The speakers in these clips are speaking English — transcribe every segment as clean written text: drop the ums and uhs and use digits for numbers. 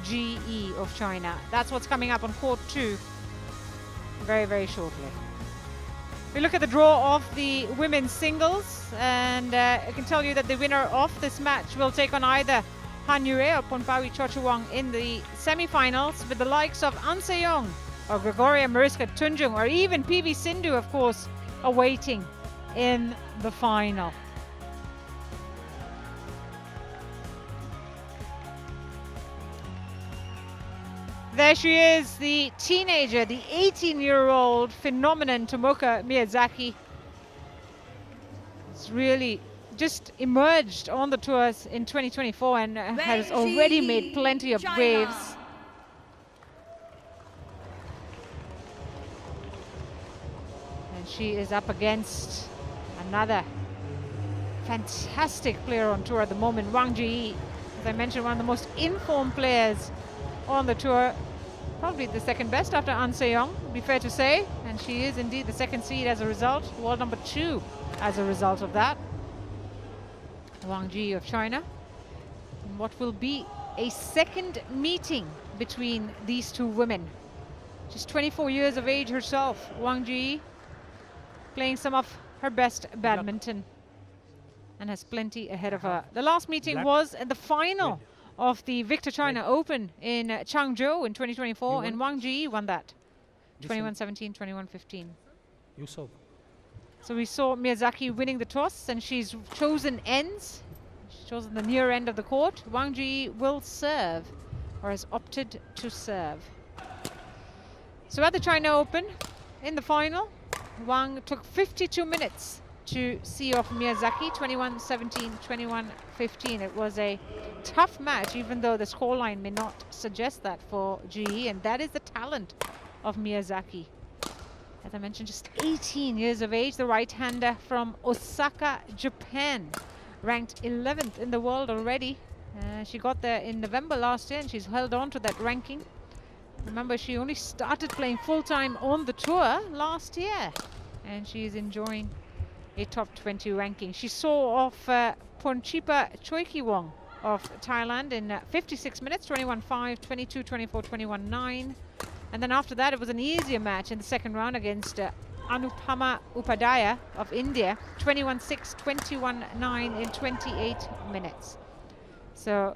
Zhi Yi of China. That's what's coming up on court 2 very, very shortly. We look at the draw of the women's singles, and I can tell you that the winner of this match will take on either Han Yue or Ponpawi Chochuwang in the semi-finals, with the likes of An Se-young or Gregoria Mariska Tunjung or even PV Sindhu, of course, awaiting in the final. There she is, the teenager, the 18-year-old phenomenon Tomoka Miyazaki. It's really just emerged on the tours in 2024 and has already made plenty of waves. And she is up against another fantastic player on tour at the moment, Wang Zhi Yi. As I mentioned, one of the most informed players on the tour, probably the second best after An Se-young, be fair to say, and she is indeed the second seed as a result, world number 2 as a result of that. Wang Zhi Yi of China, and what will be a second meeting between these two women. She's 24 years of age herself, Wang Zhi Yi, playing some of her best badminton and has plenty ahead of her. The last meeting was at the final of the Victor China Open in Changzhou in 2024, and Wang Zhi Yi won that 21-17, 21-15. So we saw Miyazaki winning the toss, and she's chosen ends. She's chosen the near end of the court. Wang Zhi Yi will serve, or has opted to serve. So at the China Open, in the final, Wang took 52 minutes to see off Miyazaki, 21-17, 21-15. It was a tough match, even though the scoreline may not suggest that for Zhi Yi, and that is the talent of Miyazaki. As I mentioned, just 18 years of age, the right-hander from Osaka, Japan, ranked 11th in the world already. She got there in November last year, and she's held on to that ranking. Remember, she only started playing full-time on the tour last year, and she's enjoying a top 20 ranking. She saw off Ponchipa Choikiwong of Thailand in 56 minutes, 21-5, 22-24, 21-9. And then after that, it was an easier match in the second round against Anupama Upadhyaya of India, 21-6, 21-9 in 28 minutes. So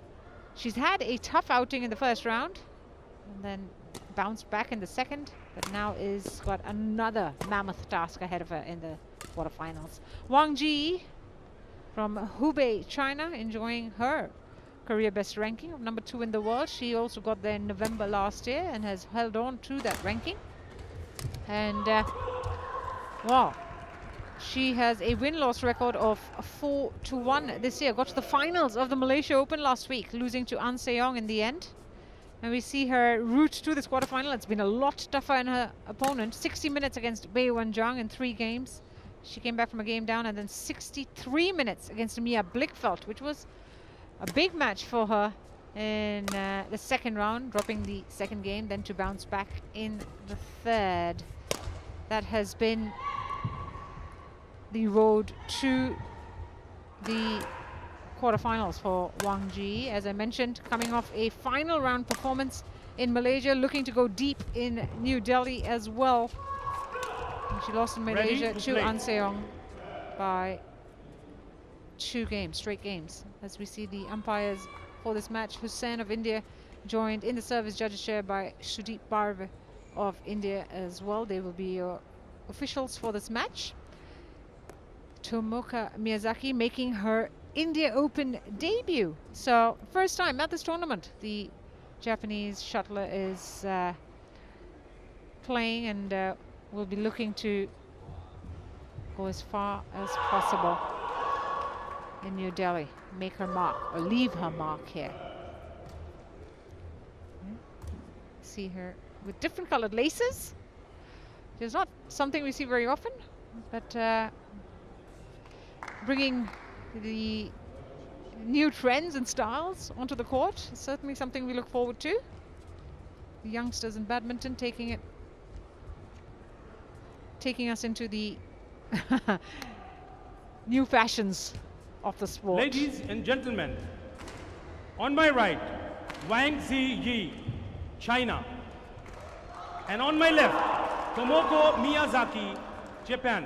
she's had a tough outing in the first round and then bounced back in the second, but now is got another mammoth task ahead of her in the quarterfinals. Wang Zhi Yi from Hubei, China, enjoying her career best ranking of number 2 in the world. She also got there in November last year and has held on to that ranking. And wow, she has a win-loss record of 4-1 this year. Got to the finals of the Malaysia Open last week, losing to An Se-young in the end. And we see her route to this quarterfinal. It's been a lot tougher than her opponent. 60 minutes against Bei Wenjiang in 3 games. She came back from a game down, and then 63 minutes against Mia Blichfeld, which was a big match for her in the second round, dropping the second game, then to bounce back in the third. That has been the road to the quarterfinals for Wang Zhi Yi. As I mentioned, coming off a final round performance in Malaysia, looking to go deep in New Delhi as well. And she lost in Malaysia to An Se-young by 2 games, straight games. As we see the umpires for this match, Hussain of India joined in the service judges chair by Sudeep Barve of India as well. They will be your officials for this match. Tomoka Miyazaki making her India Open debut. So first time at this tournament, the Japanese shuttler is playing, and will be looking to go as far as possible in New Delhi, make her mark or leave her mark here. See her with different colored laces. It's not something we see very often, but bringing the new trends and styles onto the court is certainly something we look forward to. The youngsters in badminton taking us into the new fashions of the sport. Ladies and gentlemen, on my right, Wang Zhi Yi, China. And on my left, Tomoka Miyazaki, Japan.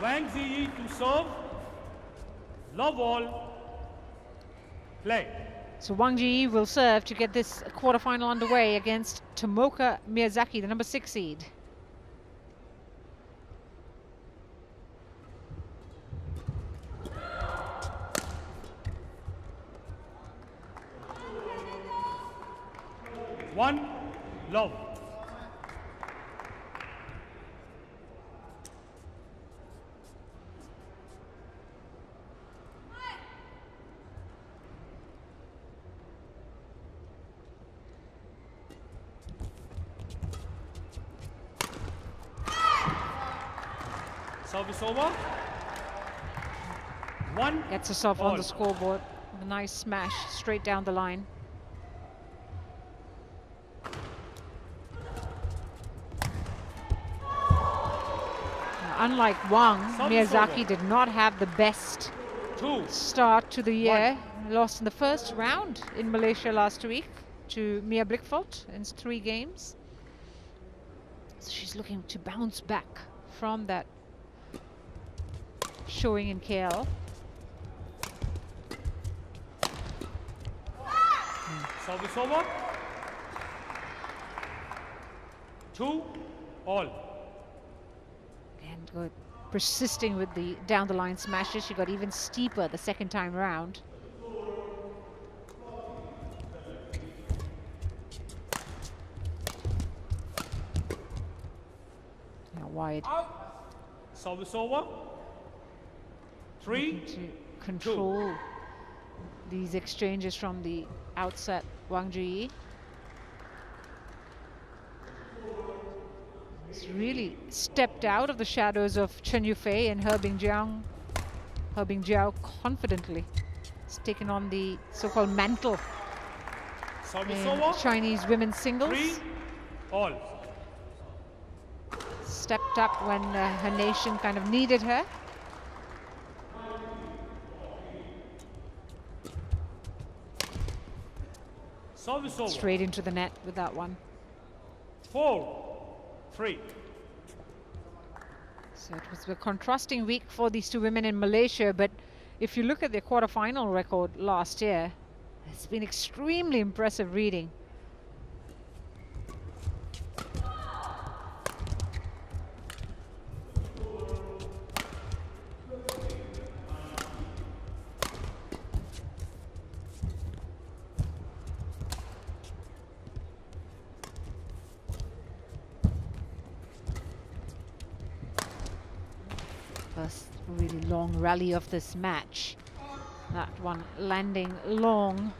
Wang Zhi Yi to serve. Love all. Play. So Wang Zhi Yi will serve to get this quarterfinal underway against Tomoka Miyazaki, the number 6 seed. One, love. Service over. One. Gets herself on the scoreboard with a nice smash straight down the line. Now, unlike Wang, Miyazaki did not have the best start to the year. Lost in the first round in Malaysia last week to Mia Blickfeld in 3 games. So she's looking to bounce back from that showing in KL. Service over. 2 all. And good. Persisting with the down the line smashes. She got even steeper the second time round. Now wide. Service over. 3 to control these exchanges from the outset, Wang Zhi Yi. He's really stepped out of the shadows of Chen Yufei and He Bingjiao confidently. He's taken on the so-called mantle in Chinese women's singles. 3 all. Stepped up when her nation kind of needed her. Service over. Straight into the net with that one. 4-3. So it was a contrasting week for these 2 women in Malaysia, but if you look at their quarterfinal record last year, it's been extremely impressive reading. First really long rally of this match. That one landing long.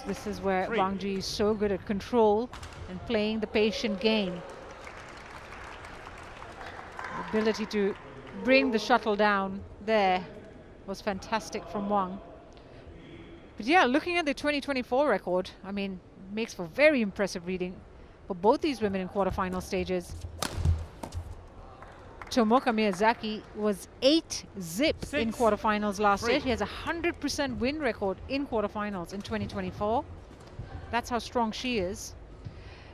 This is where Wang Zhi is so good at control and playing the patient game. The ability to bring the shuttle down there was fantastic from Wang. But yeah, looking at the 2024 record, I mean, makes for very impressive reading for both these women in quarterfinal stages. Tomoka Miyazaki was 8-0 in quarterfinals last year. He has a 100% win record in quarterfinals in 2024. That's how strong she is.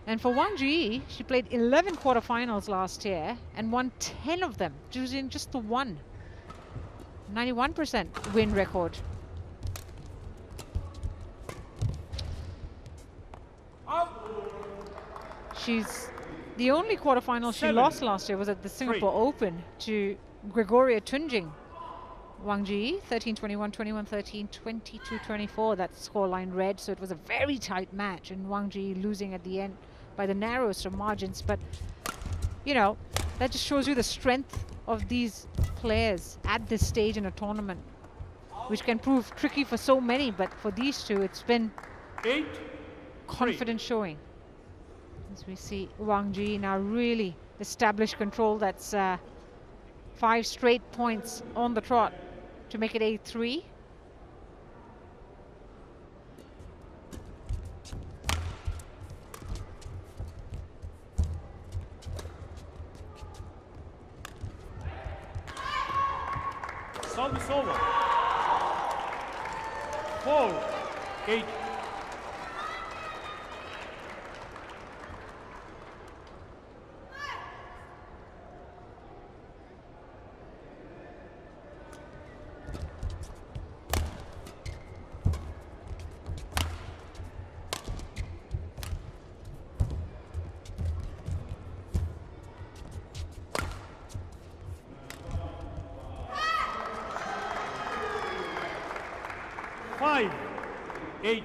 And for Wang Zhi Yi, she played 11 quarterfinals last year and won 10 of them, choosing just the one. 91% win record. She's the only quarterfinal she lost last year was at the Singapore Open to Gregoria Tunjing. Wang Zhi Yi, 13-21, 21-13, 22-24. That scoreline read, so it was a very tight match, and Wang Zhi Yi losing at the end by the narrowest of margins. But, you know, that just shows you the strength of these players at this stage in a tournament, which can prove tricky for so many, but for these two, it's been confident showing. As we see Wang Zhi now really establish control. That's 5 straight points on the trot to make it 8-3. Service over. 4-8. Five, 8.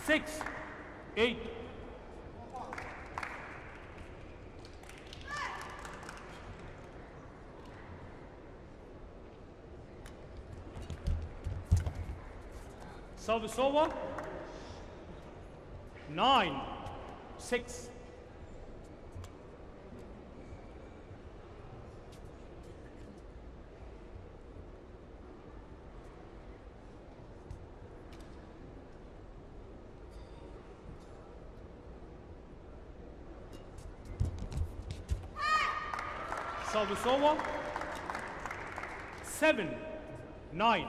Six, 8. Service over. 9-6. Service over. 7-9.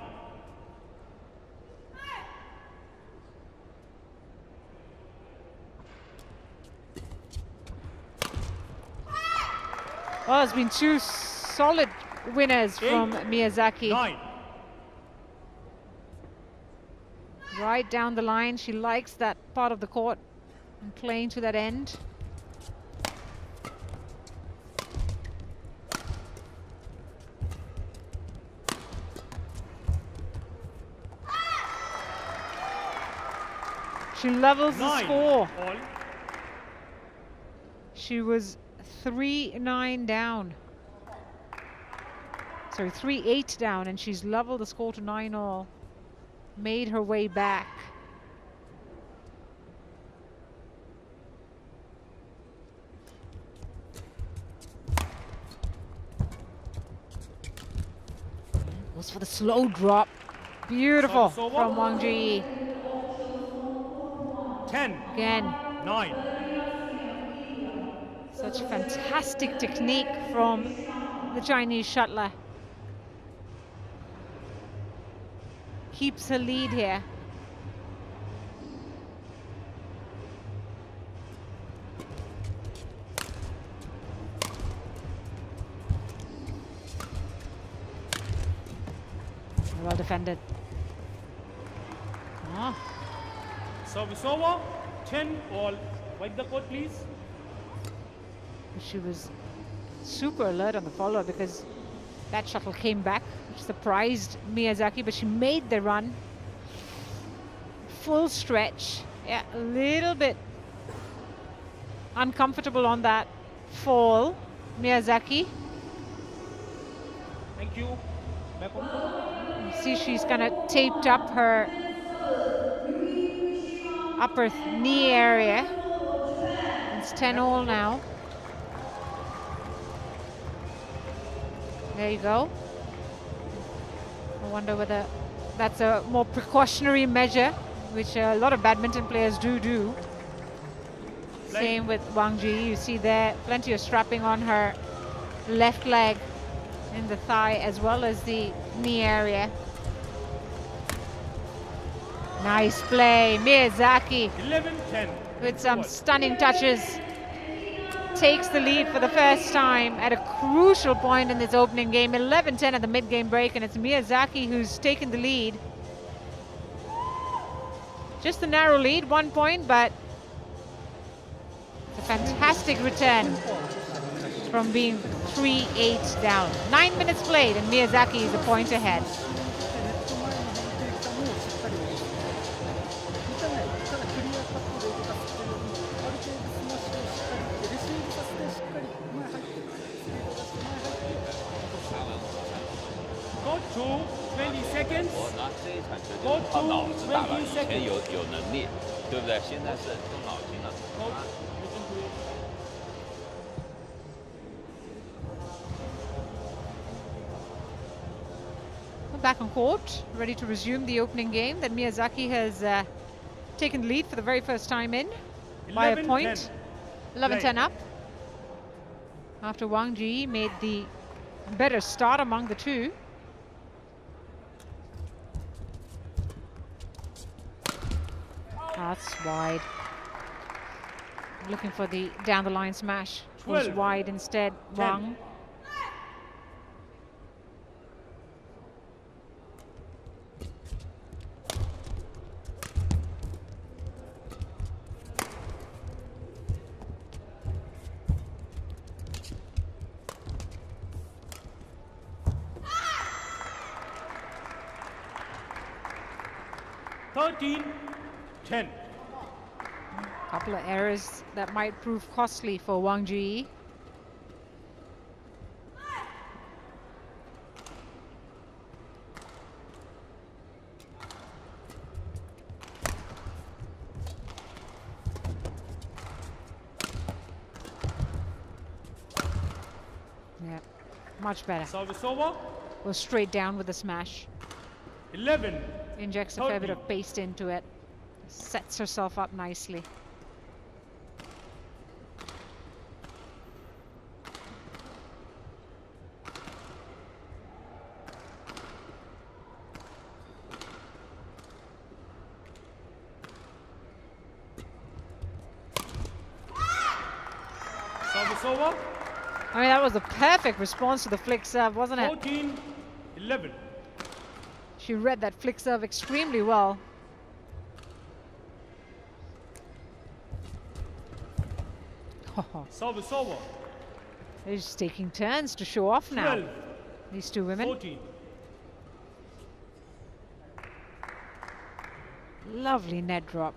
Well, it's been two solid winners from Miyazaki. 9. Right down the line. She likes that part of the court and playing to that end. She levels the score. All. She was 3-9 down. Sorry, 3-8 down, and she's leveled the score to 9-all. Made her way back. Goes for the slow drop. Beautiful from Wang Zhi Yi. 10. Again. 9. Such fantastic technique from the Chinese shuttler. Keeps her lead here. Well defended. Oh. Service over. 10 all. Wipe the court, please. She was super alert on the follow because that shuttle came back, which surprised Miyazaki, but she made the run. Full stretch. Yeah, a little bit uncomfortable on that fall, Miyazaki. Thank you. Back on. You see she's kind of taped up her upper knee area. It's 10-all now. There you go. I wonder whether that's a more precautionary measure, which a lot of badminton players do. Same with Wang Zhi. You see there plenty of strapping on her left leg in the thigh as well as the knee area. Nice play. Miyazaki 11-10. with some stunning touches. Takes the lead for the first time at a crucial point in this opening game. 11-10 at the mid-game break, and it's Miyazaki who's taken the lead. Just a narrow lead, 1 point, but it's a fantastic return from being 3-8 down. 9 minutes played, and Miyazaki is a point ahead. Go to 20 seconds. 那这一场球 Go 就是靠脑 to 子打了， 20以前 seconds. 有能力，对不对？现在是动脑筋了。 Go. Listen to it. Back on court, ready to resume the opening game. Then Miyazaki has taken the lead for the very first time in by a point. 11-10 up. After Wang Zhi Yi made the better start among the two. That's wide. Looking for the down the line smash. Goes wide instead. 10. Wang. Ten. Couple of errors that might prove costly for Wang Zhi Yi. Yeah, much better. Service over. Goes straight down with the smash. 11. Injects a fair bit of paste into it. Sets herself up nicely. Service over. I mean, that was a perfect response to the flick serve, wasn't it? 14-11. She read that flick serve extremely well. Service over. They're just taking turns to show off now, 12. these two women. 14. Lovely net drop.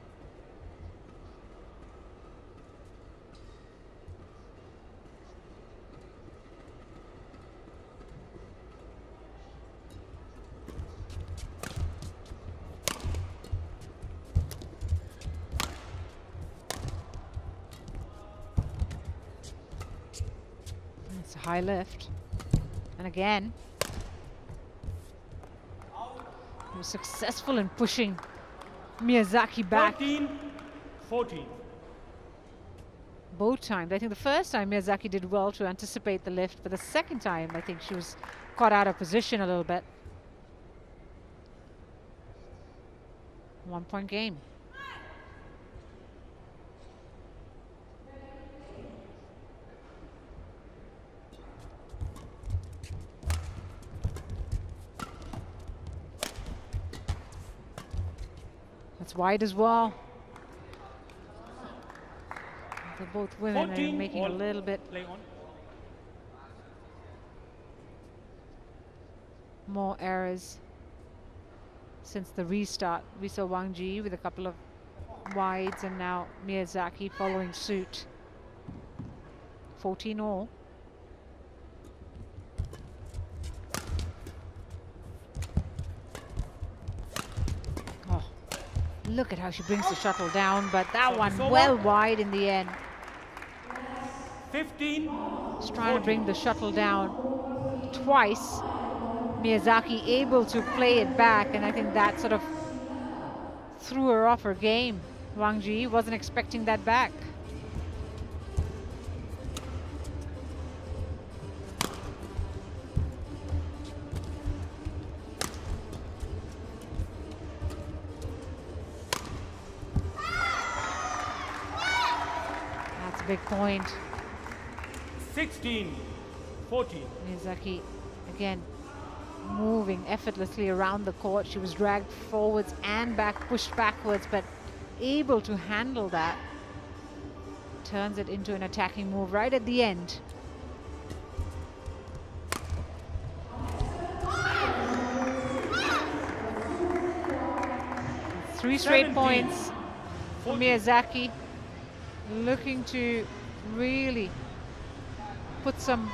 It's a high lift. And again, he was successful in pushing Miyazaki back. 13-14. Both times. I think the first time Miyazaki did well to anticipate the lift, but the second time I think she was caught out of position a little bit. 1 point game. That's wide as well. They're both women are making a little bit more errors since the restart. We saw Wang Zhi Yi with a couple of wides and now Miyazaki following suit. 14 all. Oh, look at how she brings the shuttle down, but that one well wide in the end. 15. Just trying to bring the shuttle down twice. Miyazaki able to play it back, and I think that sort of threw her off her game. Wang Zhi Yi wasn't expecting that back. That's a big point. 16-14. Miyazaki again moving effortlessly around the court. She was dragged forwards and back, pushed backwards, but able to handle that. Turns it into an attacking move right at the end. Three straight points for Miyazaki, looking to really put some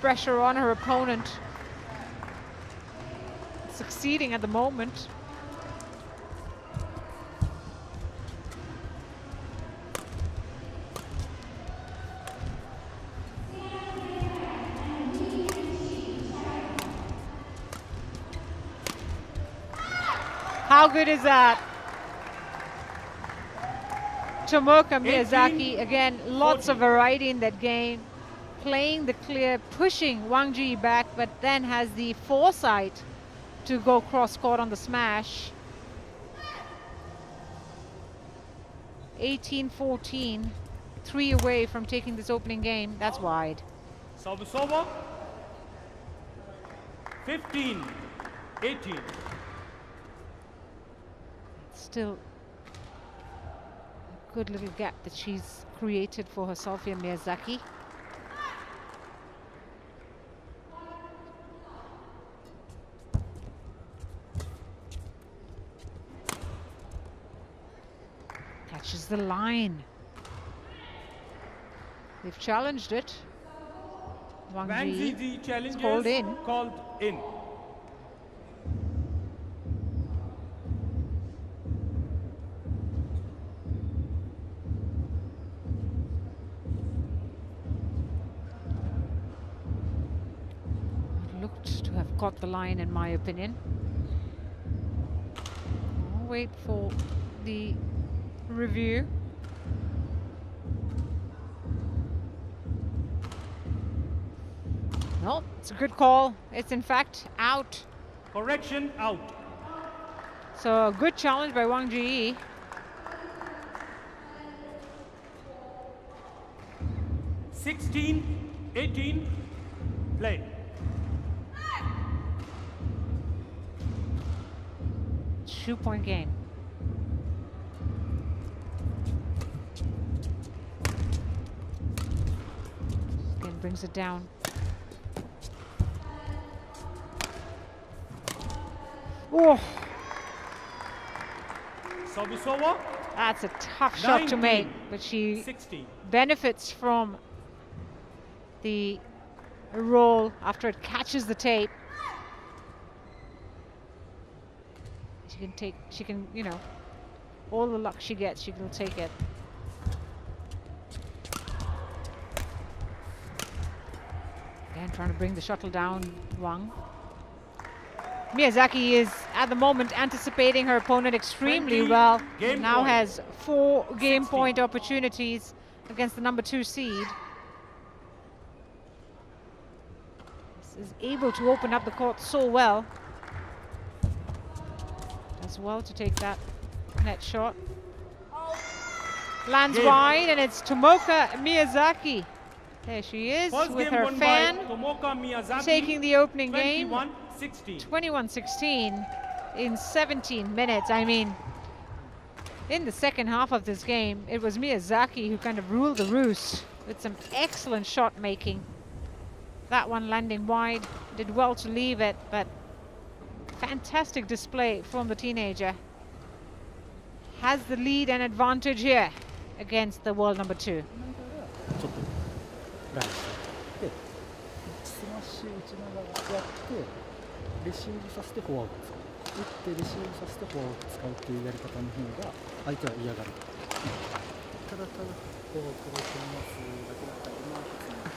pressure on her opponent. Succeeding at the moment. How good is that? Tomoka Miyazaki, again, lots 14. of variety in that game. Playing the clear, pushing Wang Zhi Yi back, but then has the foresight to go cross-court on the smash. 18-14, 3 away from taking this opening game. That's wide. Service over. 15-18. Still a good little gap that she's created for herself here, Miyazaki. Catches the line. They've challenged it. Wang Wang Zhi Zhi Yi challenges called in. Called in. Looked to have got the line, in my opinion. I'll wait for the review. No, it's a good call. It's in fact out. Correction, out. So a good challenge by Wang Zhi Yi. $16, 18, play. Two-point game. Again, brings it down. Oh, Service over. that's a tough shot to 19, make, but she 16. benefits from the roll after it catches the tape. She can, you know, all the luck she gets, she will take it. Again, trying to bring the shuttle down, Wang. Miyazaki is, at the moment, anticipating her opponent extremely 20 well. game Now point. has 4 game 60. point opportunities against the number 2 seed. This is able to open up the court so well. As well to take that net shot. Lands Game. wide, and it's Tomoka Miyazaki. There she is First with game her won fan, by Tomoka Miyazaki. taking the opening game. 21-16. 21-16 in 17 minutes. I mean, in the second half of this game, it was Miyazaki who kind of ruled the roost with some excellent shot making. That one landing wide, did well to leave it, but fantastic display from the teenager. Has the lead and advantage here against the world number 2. ちょっとラインしてでスマッシュ打ちながらやってレシーブさせてフォアを使う打ってレシーブさせてフォアを使うっていうやり方の方が相手は嫌がるただただこうこれてますだけだったらうまくつながる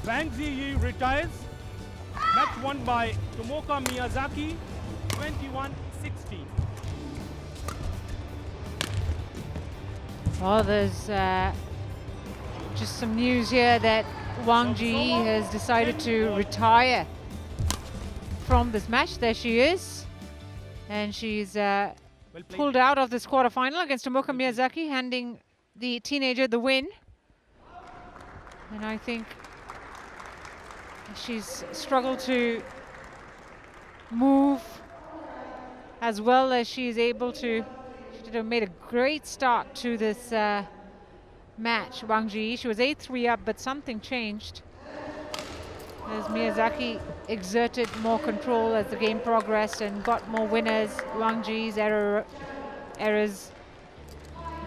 Wang Zhi Yi retires. Match won by Tomoka Miyazaki, 21-16. Well, there's just some news here that Wang Zhi Yi has decided to retire from this match. There she is. And she's Well played. pulled out of this quarterfinal against Tomoka Miyazaki, handing the teenager the win. And I think she's struggled to move as well as she's able to. She made a great start to this match, Wang Zhi Yi. She was 8-3 up, but something changed as Miyazaki exerted more control as the game progressed and got more winners. Wang Zhi Yi's errors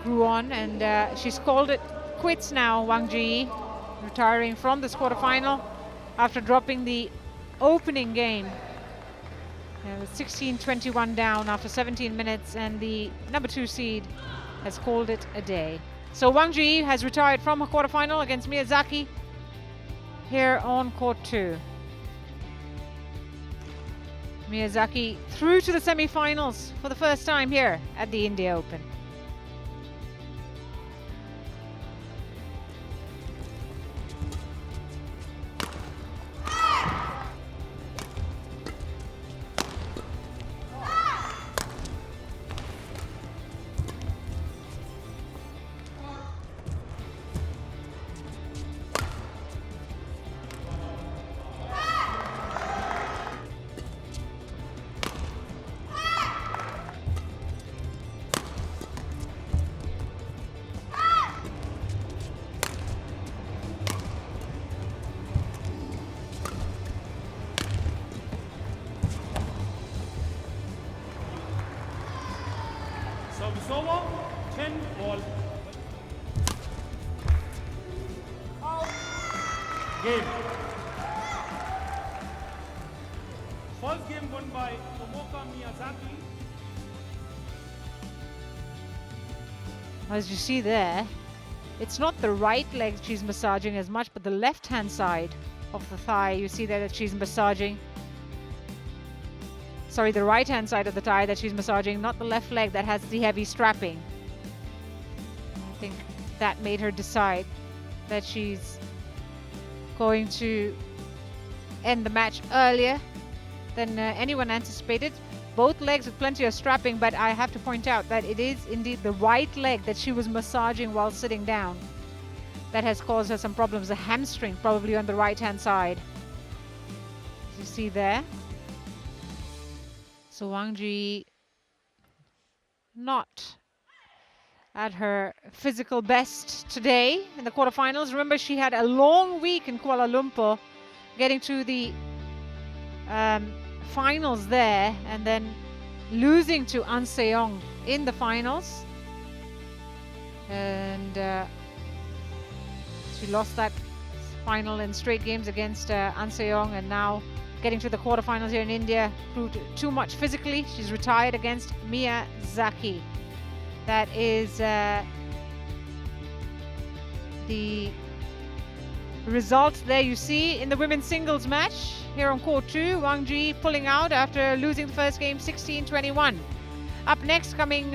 grew on, and she's called it quits now, Wang Zhi Yi, retiring from this quarterfinal after dropping the opening game. 16-21 down after 17 minutes, and the number 2 seed has called it a day. So Wang Zhi Yi has retired from her quarterfinal against Miyazaki here on court 2. Miyazaki through to the semi-finals for the first time here at the India Open. Service over, 10 ball. Game. First game won by Tomoka Miyazaki. As you see there, it's not the right leg she's massaging as much, but the left-hand side of the thigh. You see there that she's massaging. Sorry, the right-hand side of the thigh that she's massaging, not the left leg that has the heavy strapping. I think that made her decide that she's going to end the match earlier than anyone anticipated. Both legs with plenty of strapping, but I have to point out that it is indeed the right leg that she was massaging while sitting down that has caused her some problems. The hamstring probably on the right-hand side, as you see there. So Wang Zhi Yi not at her physical best today in the quarterfinals. Remember, she had a long week in Kuala Lumpur, getting to the finals there and then losing to An Seong in the finals. And she lost that final in straight games against An Seong, and now getting to the quarterfinals here in India proved too much physically. She's retired against Miyazaki. That is the result there you see in the women's singles match here on court 2. Wang Zhi pulling out after losing the first game 16-21. Up next, coming